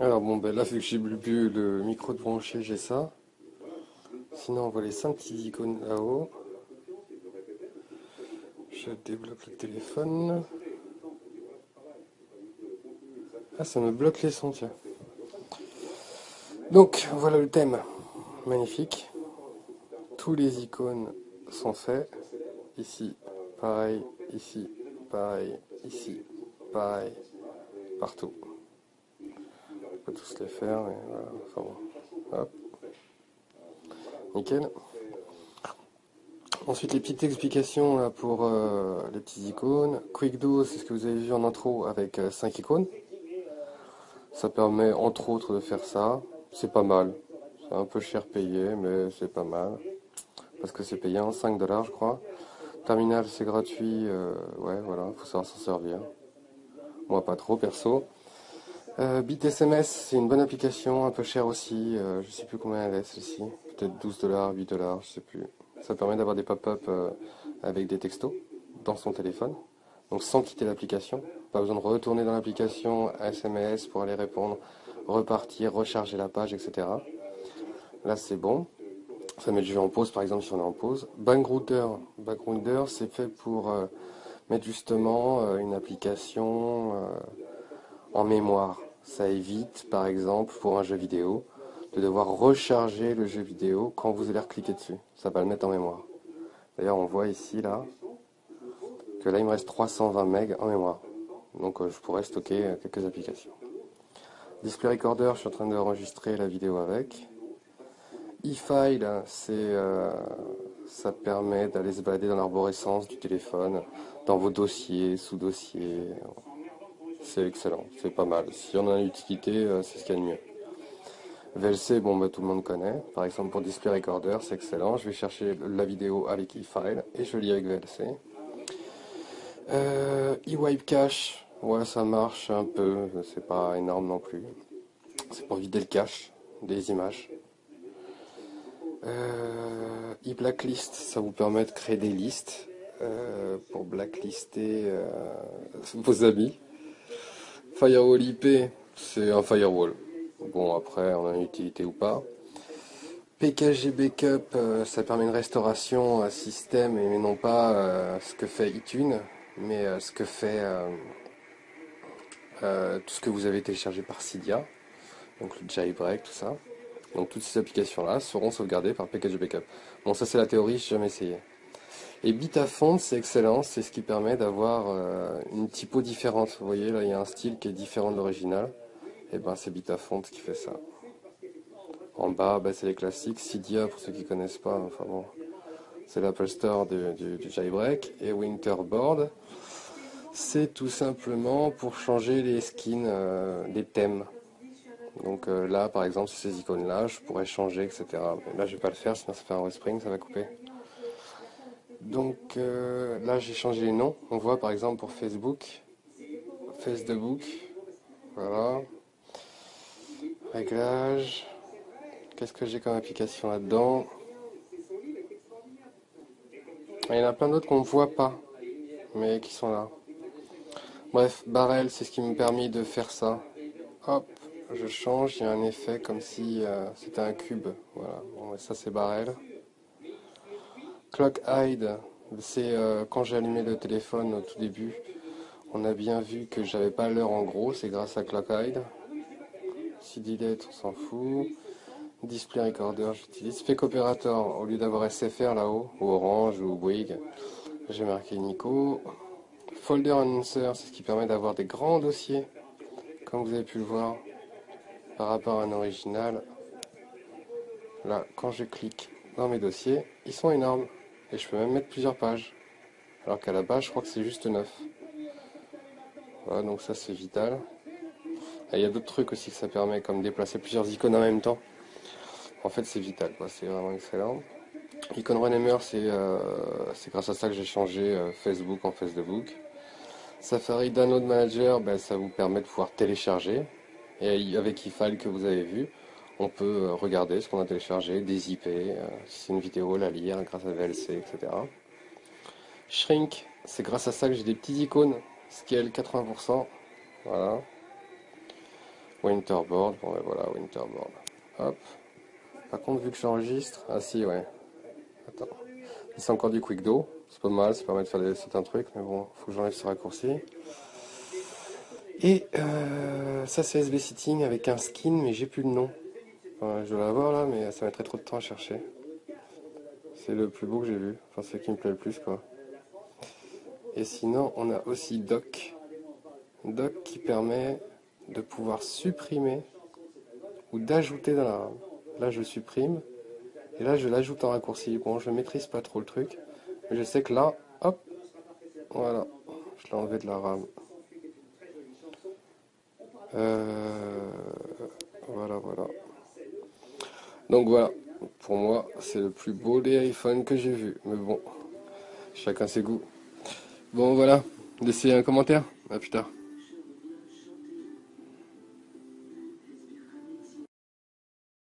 Alors bon, ben là, vu que j'ai plus le micro de branché, j'ai ça. Sinon, on voit les 5 petites icônes là-haut. Je débloque le téléphone. Ah, ça me bloque les sons, tiens. Donc, voilà le thème. Magnifique. Tous les icônes sont faits. Ici, pareil. Ici, pareil. Ici, pareil. Partout. On peut tous les faire, mais voilà. Enfin bon. Hop. Nickel. Ensuite, les petites explications là, pour les petites icônes. Quick Do, c'est ce que vous avez vu en intro avec 5 icônes. Ça permet entre autres de faire ça. C'est pas mal. C'est un peu cher payé, mais c'est pas mal. Parce que c'est payant, 5 dollars je crois. Terminal, c'est gratuit. Ouais, voilà, faut savoir s'en servir. Moi, pas trop, perso. BitSMS, c'est une bonne application, un peu chère aussi. Je sais plus combien elle est, celle-ci. Peut-être 12 dollars, 8 dollars, je sais plus. Ça permet d'avoir des pop-up avec des textos dans son téléphone. Donc sans quitter l'application. Pas besoin de retourner dans l'application SMS pour aller répondre, repartir, recharger la page, etc. Là, c'est bon. Ça met le jeu en pause, par exemple, si on est en pause. Backgrounder, c'est fait pour mettre justement une application en mémoire. Ça évite, par exemple, pour un jeu vidéo, de devoir recharger le jeu vidéo quand vous allez recliquer dessus. Ça va le mettre en mémoire. D'ailleurs, on voit ici, là, que là, il me reste 320 MB en mémoire. Donc, je pourrais stocker quelques applications. Display Recorder, je suis en train d'enregistrer la vidéo avec. E-File, ça permet d'aller se balader dans l'arborescence du téléphone, dans vos dossiers, sous-dossiers. C'est excellent, c'est pas mal. Si on a une utilité, c'est ce qu'il y a de mieux. VLC, bon, bah, tout le monde connaît. Par exemple, pour Display Recorder, c'est excellent. Je vais chercher la vidéo avec e-file et je lis avec VLC. E-Wipe Cache, ouais, ça marche un peu, c'est pas énorme non plus. C'est pour vider le cache des images. E-Blacklist, ça vous permet de créer des listes pour blacklister vos amis. Firewall IP, c'est un firewall. Bon, après, on a une utilité ou pas. PKG Backup, ça permet une restauration à système, mais non pas ce que fait iTunes, mais ce que fait tout ce que vous avez téléchargé par Cydia, donc le jailbreak, tout ça. Donc toutes ces applications-là seront sauvegardées par PKG Backup. Bon, ça c'est la théorie, j'ai jamais essayé. Et Bitafont, c'est excellent, c'est ce qui permet d'avoir une typo différente. Vous voyez, là il y a un style qui est différent de l'original. Et ben c'est Bitafont qui fait ça. En bas, bah, c'est les classiques. Cydia, pour ceux qui connaissent pas, enfin bon, c'est l'Apple Store du jailbreak. Et Winterboard, c'est tout simplement pour changer les skins des thèmes. Donc là, par exemple, sur ces icônes-là, je pourrais changer, etc. Mais là, je vais pas le faire, sinon ça fait un respring, ça va couper. Donc là, j'ai changé les noms. On voit par exemple pour Facebook, Facebook, voilà. Réglage. Qu'est-ce que j'ai comme application là-dedans? Il y en a plein d'autres qu'on ne voit pas, mais qui sont là. Bref, Barrel, c'est ce qui me permet de faire ça. Hop, je change, il y a un effet comme si c'était un cube. Voilà, bon, ça c'est Barrel. Clock Hide, c'est quand j'ai allumé le téléphone au tout début. On a bien vu que j'avais pas l'heure en gros, c'est grâce à Clock Hide. CD Delete, on s'en fout. Display Recorder, j'utilise Fake Operator au lieu d'avoir SFR là-haut, ou Orange ou Bouygues. J'ai marqué Nico. Folder Announcer, c'est ce qui permet d'avoir des grands dossiers, comme vous avez pu le voir, par rapport à un original. Là, quand je clique dans mes dossiers, ils sont énormes. Et je peux même mettre plusieurs pages. Alors qu'à la base, je crois que c'est juste 9. Voilà, donc ça c'est vital. Et il y a d'autres trucs aussi que ça permet, comme déplacer plusieurs icônes en même temps. En fait, c'est vital, quoi. C'est vraiment excellent. Icon Rename, c'est grâce à ça que j'ai changé Facebook en Facebook. Safari Download Manager, ben, ça vous permet de pouvoir télécharger. Et avec eFile que vous avez vu, on peut regarder ce qu'on a téléchargé, des IP, si c'est une vidéo, la lire grâce à VLC, etc. Shrink, c'est grâce à ça que j'ai des petites icônes, scale 80%. Voilà. Winterboard, bon ben voilà, Winterboard. Hop. Par contre, vu que j'enregistre, ah si, ouais. Attends. C'est encore du Quick Do. C'est pas mal, ça permet de faire certains trucs, mais bon, faut que j'enlève ce raccourci. Et ça, c'est SB Sitting avec un skin, mais j'ai plus le nom. Enfin, je dois l'avoir là, mais ça mettrait trop de temps à chercher. C'est le plus beau que j'ai vu. Enfin, c'est ce qui me plaît le plus, quoi. Et sinon, on a aussi Doc. Doc qui permet de pouvoir supprimer ou d'ajouter dans la RAM. Là, je supprime. Et là, je l'ajoute en raccourci. Bon, je maîtrise pas trop le truc. Mais je sais que là, hop, voilà. Je l'ai enlevé de la RAM. Euh, voilà. Donc voilà. Pour moi, c'est le plus beau des iPhones que j'ai vu. Mais bon, chacun ses goûts. Bon, voilà. Laissez un commentaire. À plus tard.